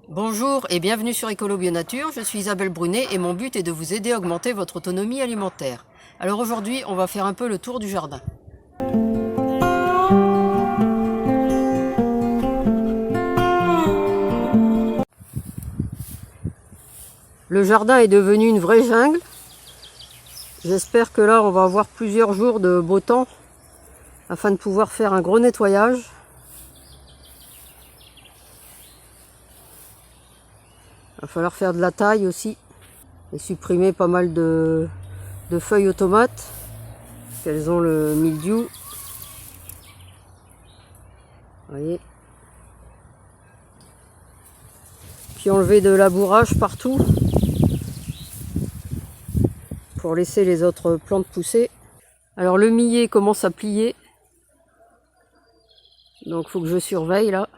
Bonjour et bienvenue sur Écolo Bio Nature, je suis Isabelle Brunet et mon but est de vous aider à augmenter votre autonomie alimentaire. Alors aujourd'hui, on va faire un peu le tour du jardin. Le jardin est devenu une vraie jungle. J'espère que là, on va avoir plusieurs jours de beau temps afin de pouvoir faire un gros nettoyage. Il va falloir faire de la taille aussi et supprimer pas mal de feuilles aux tomates, qu'elles ont le mildiou. Vous voyez. Puis enlever de labourage partout pour laisser les autres plantes pousser. Alors le millet commence à plier, donc il faut que je surveille là.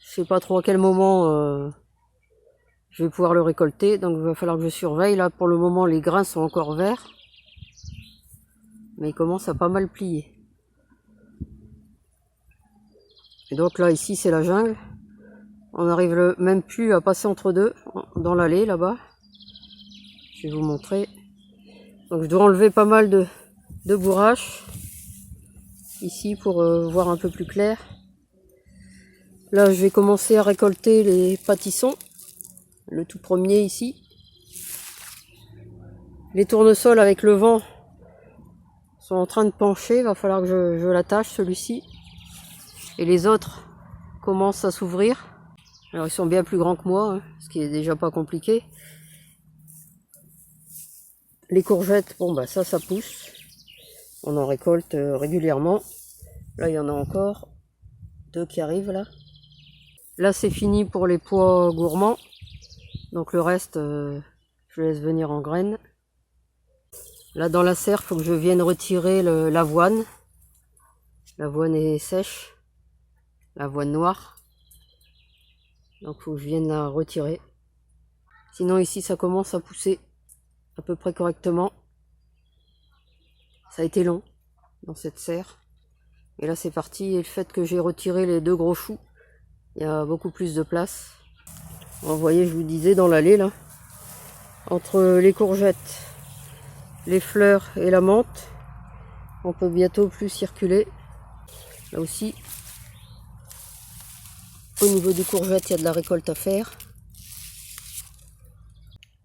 Je sais pas trop à quel moment je vais pouvoir le récolter, donc il va falloir que je surveille. Là pour le moment les grains sont encore verts, mais ils commencent à pas mal plier. Et donc là ici c'est la jungle, on n'arrive même plus à passer entre deux, dans l'allée là-bas. Je vais vous montrer. Donc je dois enlever pas mal de bourrache ici pour voir un peu plus clair. Là je vais commencer à récolter les pâtissons, le tout premier ici. Les tournesols avec le vent sont en train de pencher, il va falloir que je l'attache celui-ci. Et les autres commencent à s'ouvrir. Alors ils sont bien plus grands que moi, hein, ce qui est déjà pas compliqué. Les courgettes, bon bah ça pousse. On en récolte régulièrement. Là il y en a encore deux qui arrivent là. Là c'est fini pour les pois gourmands. Donc le reste je laisse venir en graines. Là dans la serre, il faut que je vienne retirer l'avoine. L'avoine est sèche. L'avoine noire. Donc il faut que je vienne la retirer. Sinon ici ça commence à pousser à peu près correctement. Ça a été long dans cette serre. Et là c'est parti. Et le fait que j'ai retiré les deux gros choux, il y a beaucoup plus de place. Vous voyez, je vous disais dans l'allée là, entre les courgettes, les fleurs et la menthe, on peut bientôt plus circuler. Là aussi, au niveau des courgettes, il y a de la récolte à faire.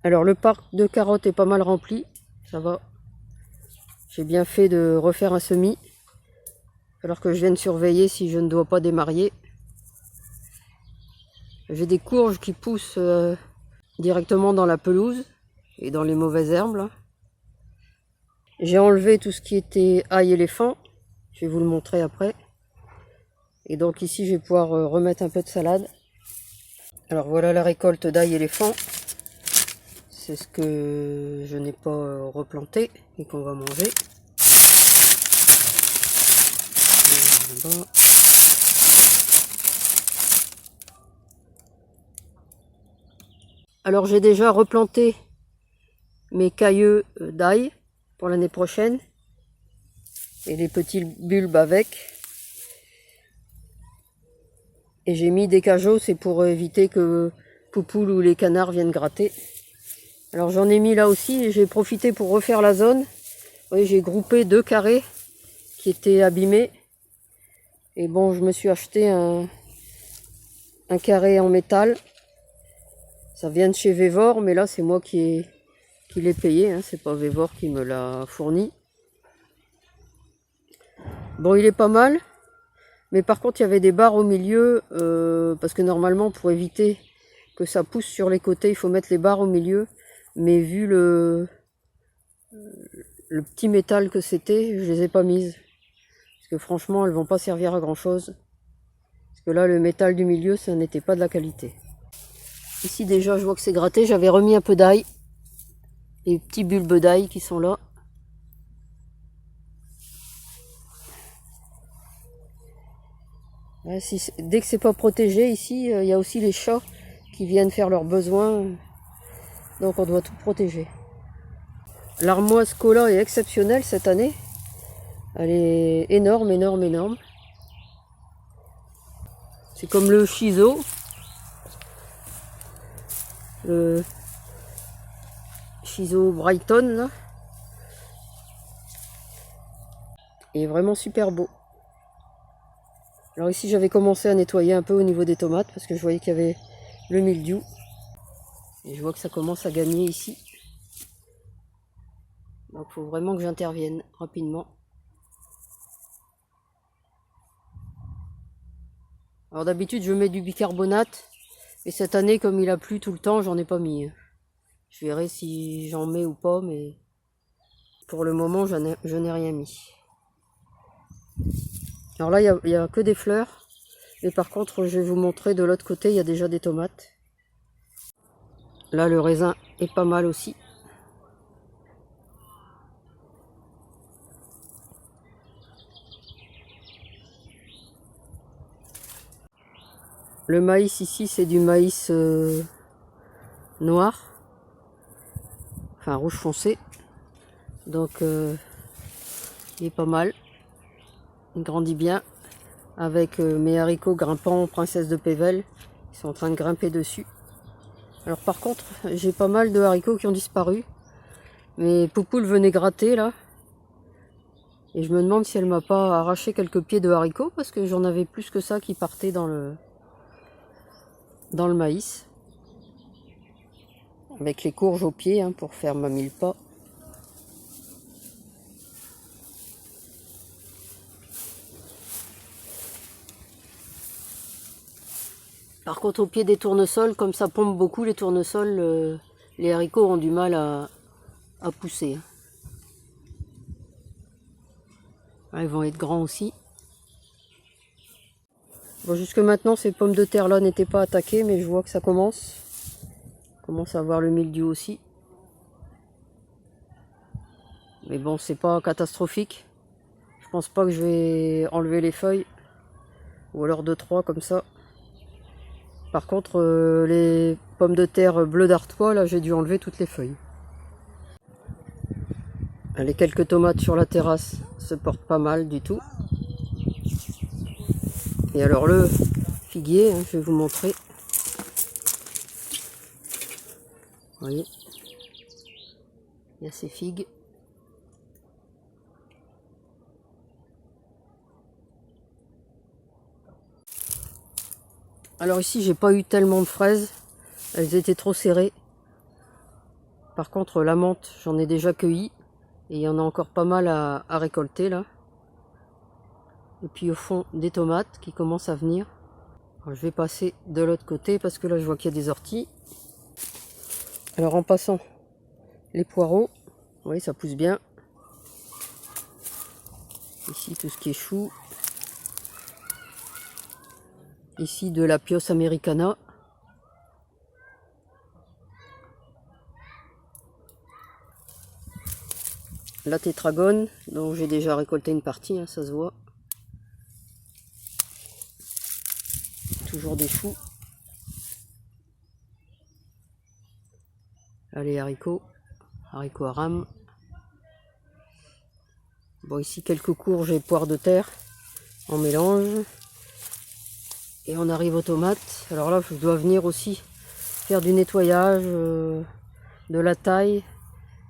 Alors le parc de carottes est pas mal rempli, ça va. J'ai bien fait de refaire un semis, alors que je vienne surveiller si je ne dois pas démarier. J'ai des courges qui poussent directement dans la pelouse et dans les mauvaises herbes là. J'ai enlevé tout ce qui était ail éléphant, je vais vous le montrer après. Et donc ici je vais pouvoir remettre un peu de salade. Alors voilà la récolte d'ail éléphant. C'est ce que je n'ai pas replanté et qu'on va manger. Alors j'ai déjà replanté mes cailleux d'ail pour l'année prochaine. Et les petits bulbes avec. Et j'ai mis des cajots, c'est pour éviter que Poupoule ou les canards viennent gratter. Alors j'en ai mis là aussi et j'ai profité pour refaire la zone. Vous voyez, j'ai groupé deux carrés qui étaient abîmés. Et bon, je me suis acheté un carré en métal. Ça vient de chez Vévor, mais là c'est moi qui l'ai payé, hein. C'est pas Vévor qui me l'a fourni. Bon, il est pas mal. Mais par contre, il y avait des barres au milieu, parce que normalement, pour éviter que ça pousse sur les côtés, il faut mettre les barres au milieu. Mais vu le petit métal que c'était, je les ai pas mises. Parce que franchement, elles vont pas servir à grand chose. Parce que là, le métal du milieu, ça n'était pas de la qualité. Ici déjà, je vois que c'est gratté. J'avais remis un peu d'ail. Les petits bulbes d'ail qui sont là. Dès que c'est pas protégé, ici, il y a aussi les chats qui viennent faire leurs besoins. Donc on doit tout protéger. L'armoise Cola est exceptionnelle cette année. Elle est énorme, énorme, énorme. C'est comme le shiso. le Shiso Brighton là. Il est vraiment super beau. Alors ici j'avais commencé à nettoyer un peu au niveau des tomates parce que je voyais qu'il y avait le mildiou. Et je vois que ça commence à gagner ici. Donc il faut vraiment que j'intervienne rapidement. Alors d'habitude je mets du bicarbonate. Et cette année comme il a plu tout le temps, j'en ai pas mis. Je verrai si j'en mets ou pas, mais pour le moment je n'ai rien mis. Alors là il n'y a que des fleurs. Et par contre je vais vous montrer de l'autre côté, il y a déjà des tomates. Là le raisin est pas mal aussi. Le maïs ici c'est du maïs noir. Enfin rouge foncé. Donc il est pas mal. Il grandit bien. Avec mes haricots grimpants princesse de Pével. Ils sont en train de grimper dessus. Alors par contre j'ai pas mal de haricots qui ont disparu. Mes poupoules venaient gratter là. Et je me demande si elle m'a pas arraché quelques pieds de haricots. Parce que j'en avais plus que ça qui partaient dans le maïs. Avec les courges au pied hein, pour faire ma mille-pas. Par contre au pied des tournesols, comme ça pompe beaucoup les tournesols, les haricots ont du mal à pousser. Là, ils vont être grands aussi. Bon, jusque maintenant ces pommes de terre là n'étaient pas attaquées, mais je vois que ça commence. Commence à avoir le mildiou aussi. Mais bon, c'est pas catastrophique. Je pense pas que je vais enlever les feuilles. Ou alors 2-3 comme ça. Par contre, les pommes de terre bleu d'Artois, là, j'ai dû enlever toutes les feuilles. Les quelques tomates sur la terrasse se portent pas mal du tout. Et alors le figuier, hein, je vais vous montrer. Vous voyez, il y a ces figues. Alors ici, j'ai pas eu tellement de fraises. Elles étaient trop serrées. Par contre, la menthe, j'en ai déjà cueilli. Et il y en a encore pas mal à récolter là. Et puis au fond, des tomates qui commencent à venir. Alors, je vais passer de l'autre côté parce que là, je vois qu'il y a des orties. Alors en passant, les poireaux. Oui, ça pousse bien. Ici, tout ce qui est chou. Ici, de la Pios americana. La tétragone, dont j'ai déjà récolté une partie, hein, ça se voit. Toujours des choux. Là, les haricots. Haricots à rame. Bon, ici, quelques courges et poires de terre en mélange. Et on arrive aux tomates. Alors là, je dois venir aussi faire du nettoyage, de la taille,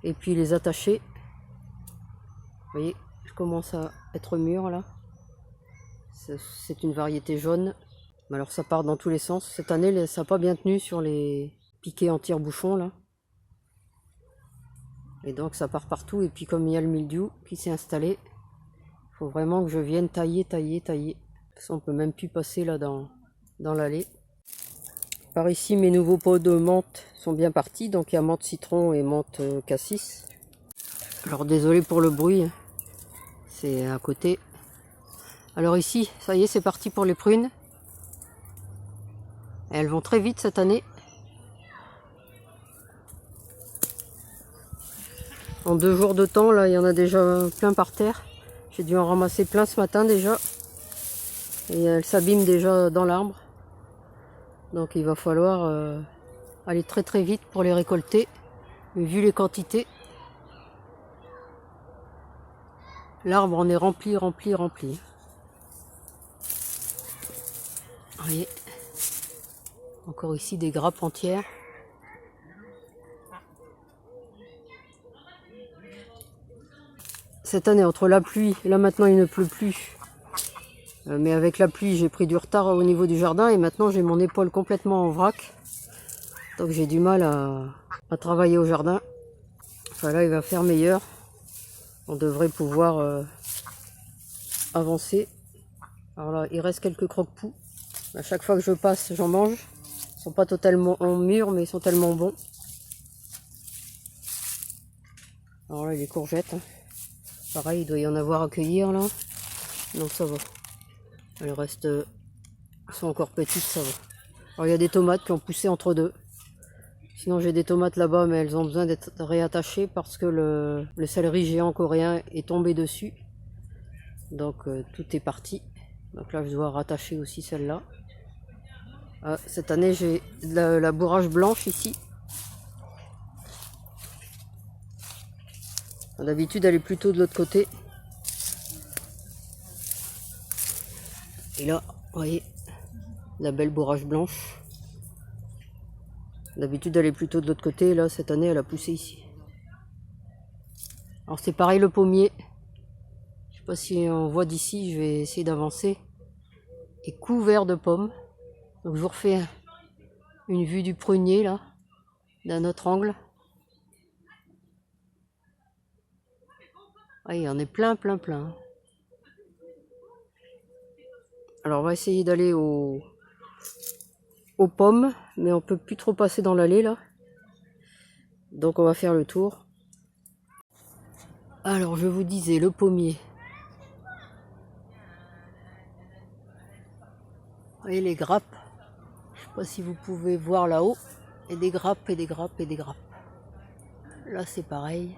et puis les attacher. Vous voyez, je commence à être mûr là. C'est une variété jaune. Mais alors ça part dans tous les sens. Cette année, ça n'a pas bien tenu sur les piquets en tire-bouchon là. Et donc ça part partout. Et puis comme il y a le mildiou qui s'est installé, il faut vraiment que je vienne tailler. De toute façon, on peut même plus passer là dans l'allée. Par ici, mes nouveaux pots de menthe sont bien partis. Donc il y a menthe citron et menthe cassis. Alors désolé pour le bruit. C'est à côté. Alors ici, ça y est, c'est parti pour les prunes. Et elles vont très vite cette année. En 2 jours de temps, là, il y en a déjà plein par terre. J'ai dû en ramasser plein ce matin déjà. Et elles s'abîment déjà dans l'arbre. Donc il va falloir aller très vite pour les récolter. Mais vu les quantités, l'arbre en est rempli. Vous voyez, encore ici des grappes entières. cette année, entre la pluie, là maintenant il ne pleut plus. Mais avec la pluie, j'ai pris du retard au niveau du jardin et maintenant j'ai mon épaule complètement en vrac. Donc j'ai du mal à travailler au jardin. Enfin là, il va faire meilleur. On devrait pouvoir avancer. Alors là, il reste quelques croque-poux. À chaque fois que je passe, j'en mange. Ils sont pas totalement mûrs, mais ils sont tellement bons. Alors là, les courgettes. Pareil, il doit y en avoir à cueillir là. Non, ça va. Elles restent, sont encore petites, ça va. Alors il y a des tomates qui ont poussé entre deux. Sinon j'ai des tomates là-bas, mais elles ont besoin d'être réattachées parce que le céleri géant coréen est tombé dessus. Donc tout est parti. Donc là je dois rattacher aussi celle-là. Cette année j'ai la bourrage blanche ici. D'habitude elle est plutôt de l'autre côté. Et là, vous voyez, la belle bourrage blanche. D'habitude elle est plutôt de l'autre côté, là cette année elle a poussé ici. Alors c'est pareil le pommier. Je sais pas si on voit d'ici, je vais essayer d'avancer. Est couvert de pommes. Donc je vous refais une vue du prunier là, d'un autre angle. Ah, il y en est plein. Alors on va essayer d'aller aux pommes, mais on peut plus trop passer dans l'allée là. Donc on va faire le tour. Alors je vous disais, le pommier. Vous voyez les grappes. Je sais pas si vous pouvez voir là-haut. Et des grappes. Là c'est pareil.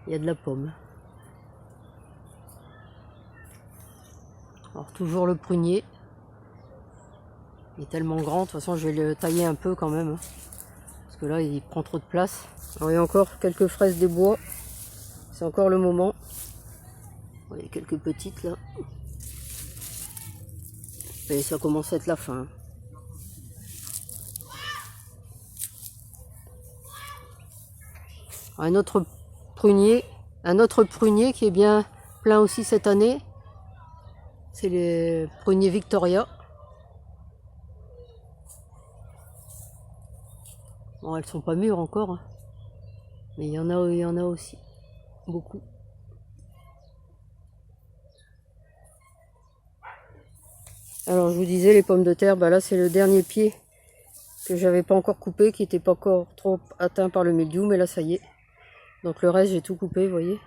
Il y a de la pomme. Alors toujours le prunier. Il est tellement grand, de toute façon je vais le tailler un peu quand même. Parce que là il prend trop de place. Alors il y a encore quelques fraises des bois. C'est encore le moment. Il y a quelques petites là. Et ça commence à être la fin. Un autre prunier qui est bien plein aussi cette année. C'est les pruniers Victoria. Bon, elles sont pas mûres encore, hein. Mais il y en a aussi beaucoup. Alors je vous disais, les pommes de terre, bah là c'est le dernier pied que j'avais pas encore coupé, qui n'était pas encore trop atteint par le mildiou, mais là ça y est. Donc le reste j'ai tout coupé, vous voyez.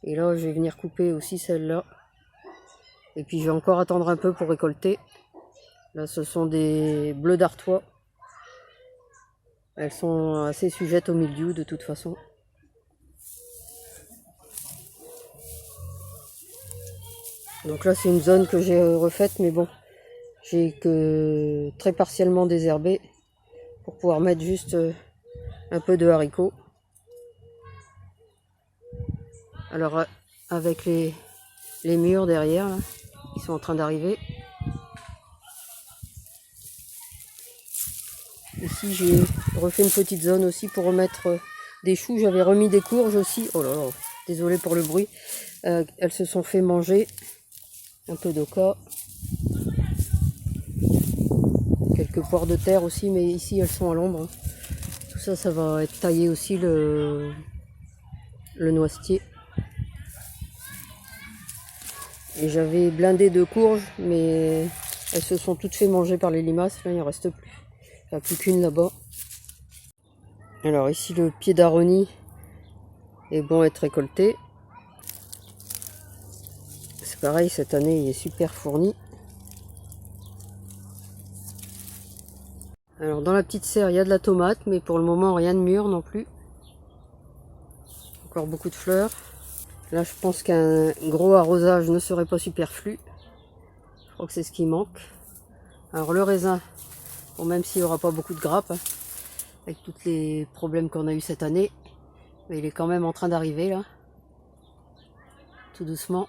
Et là je vais venir couper aussi celle-là. Et puis je vais encore attendre un peu pour récolter. Là ce sont des bleus d'Artois. Elles sont assez sujettes au mildiou de toute façon. Donc là c'est une zone que j'ai refaite, mais bon, j'ai que très partiellement désherbé pour pouvoir mettre juste un peu de haricots. Alors avec les murs derrière là, qui sont en train d'arriver. Ici j'ai refait une petite zone aussi pour remettre des choux. J'avais remis des courges aussi. Oh là là, désolé pour le bruit. Elles se sont fait manger. Un peu d'oca. Quelques poires de terre aussi, mais ici elles sont à l'ombre. Tout ça, ça va être taillé aussi le noisetier. Et j'avais blindé de courges, mais elles se sont toutes fait manger par les limaces. Là, il n'en reste plus. Il n'y a plus qu'une là-bas. Alors ici, le pied d'aronie est bon à être récolté. C'est pareil, cette année, il est super fourni. Alors dans la petite serre, il y a de la tomate, mais pour le moment, rien de mûr non plus. Encore beaucoup de fleurs. Là, je pense qu'un gros arrosage ne serait pas superflu. Je crois que c'est ce qui manque. Alors le raisin, bon, même s'il n'y aura pas beaucoup de grappes, hein, avec tous les problèmes qu'on a eu cette année, mais il est quand même en train d'arriver là. Tout doucement.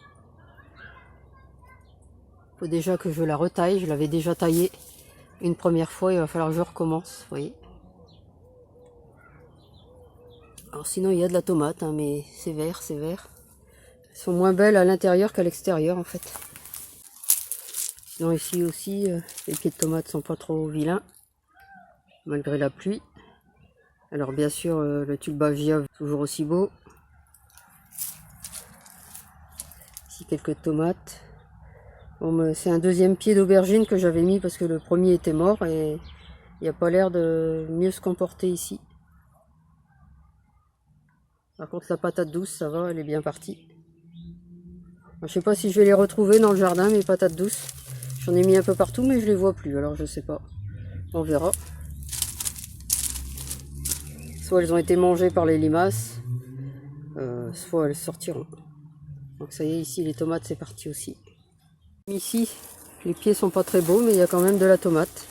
Il faut déjà que je la retaille. Je l'avais déjà taillé une première fois. Il va falloir que je recommence, vous voyez. Alors sinon il y a de la tomate, hein, mais c'est vert, c'est vert. Elles sont moins belles à l'intérieur qu'à l'extérieur en fait. Sinon ici aussi, les pieds de tomates sont pas trop vilains, malgré la pluie. Alors bien sûr, le tulbavia, toujours aussi beau. Ici quelques tomates. Bon, c'est un deuxième pied d'aubergine que j'avais mis parce que le premier était mort et il n'y a pas l'air de mieux se comporter ici. Par contre la patate douce, ça va, elle est bien partie. Je sais pas si je vais les retrouver dans le jardin, mes patates douces. J'en ai mis un peu partout mais je les vois plus, alors je sais pas. On verra. Soit elles ont été mangées par les limaces, soit elles sortiront. Donc ça y est, ici les tomates c'est parti aussi. Ici, les pieds sont pas très beaux, mais il y a quand même de la tomate.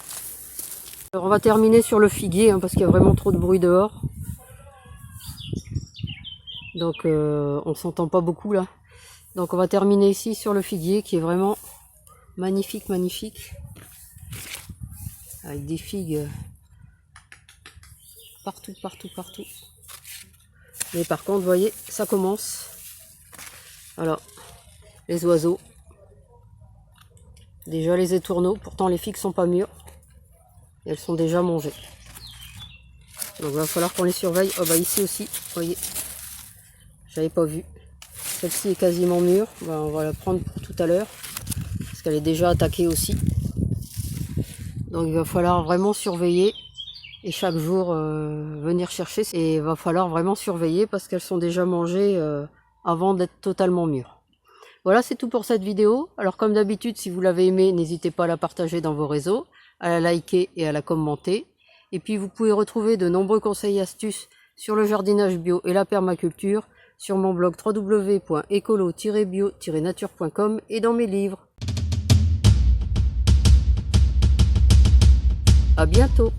Alors on va terminer sur le figuier, hein, parce qu'il y a vraiment trop de bruit dehors. Donc on s'entend pas beaucoup là. Donc on va terminer ici sur le figuier qui est vraiment magnifique, magnifique. Avec des figues partout, partout, partout. Mais par contre, vous voyez, ça commence. Voilà, les oiseaux. Déjà les étourneaux, pourtant les figues sont pas mûres. Et elles sont déjà mangées. Donc il va falloir qu'on les surveille. Oh bah ici aussi, vous voyez, j'avais pas vu. Celle-ci est quasiment mûre. Ben, on va la prendre pour tout à l'heure. Parce qu'elle est déjà attaquée aussi. Donc il va falloir vraiment surveiller. Et chaque jour venir chercher. Et il va falloir vraiment surveiller parce qu'elles sont déjà mangées avant d'être totalement mûres. Voilà, c'est tout pour cette vidéo. Alors comme d'habitude, si vous l'avez aimé, n'hésitez pas à la partager dans vos réseaux, à la liker et à la commenter. Et puis vous pouvez retrouver de nombreux conseils et astuces sur le jardinage bio et la permaculture sur mon blog www.écolo-bio-nature.com et dans mes livres. À bientôt!